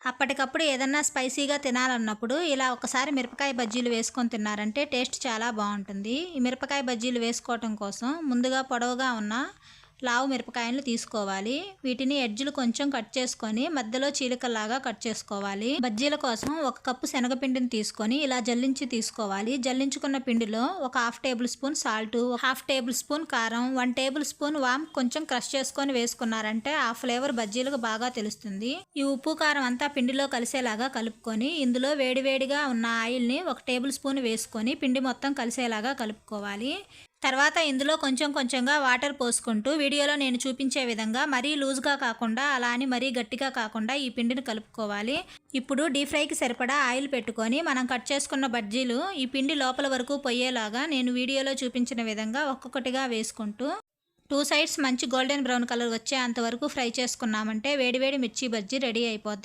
అప్పటికప్పుడు ఏదన్నా స్పైసీగా తినాలన్నప్పుడు ఇలా ఒకసారి మిరపకాయ బజ్జీలు వేసుకొని తిన్నారంటే టేస్ట్ చాలా బాగుంటుంది. ఈ మిరపకాయ బజ్జీలు వేసుకోవటం కోసం ముందుగా పొడవుగా ఉన్న లావు మిరపకాయలు తీసుకోవాలి. వీటిని ఎడ్జులు కొంచెం కట్ చేసుకొని మధ్యలో చీలికల్లాగా కట్ చేసుకోవాలి. బజ్జీల కోసం 1 కప్పు శనగపిండిని తీసుకొని ఇలా జల్లించి తీసుకోవాలి. జల్లించుకున్న పిండిలో ఒక 1/2 table spoon salt, 1/2 table spoon కారం, 1 టేబుల్ స్పూన్ వామ్ కొంచెం క్రష్ చేసుకొని వేసుకున్నారంటే ఆ ఫ్లేవర్ బజ్జీలకు బాగా తెలుస్తుంది. ఈ ఉప్పు కారం అంతా పిండిలో కలిసేలాగా కలుపుకొని ఇందులో వేడివేడిగా ఉన్న ఆయిల్ని 1 టేబుల్ స్పూన్ వేసుకొని పిండి మొత్తం కలిసేలాగా కలుపుకోవాలి. తర్వాత ఇందులో కొంచెం కొంచెంగా వాటర్ పోసుకుంటూ వీడియోలో నేను చూపించే విధంగా మరీ లూజ్గా కాకుండా అలా అని మరీ గట్టిగా కాకుండా ఈ పిండిని కలుపుకోవాలి. ఇప్పుడు డీప్ ఫ్రైకి సరిపడా ఆయిల్ పెట్టుకొని మనం కట్ చేసుకున్న బజ్జీలు ఈ పిండి లోపల వరకు పోయేలాగా నేను వీడియోలో చూపించిన విధంగా ఒక్కొక్కటిగా వేసుకుంటూ 2 సైడ్స్ మంచి గోల్డెన్ బ్రౌన్ కలర్ వచ్చే అంతవరకు ఫ్రై చేసుకున్నామంటే వేడివేడి మిర్చి బజ్జీ రెడీ అయిపోద్ది.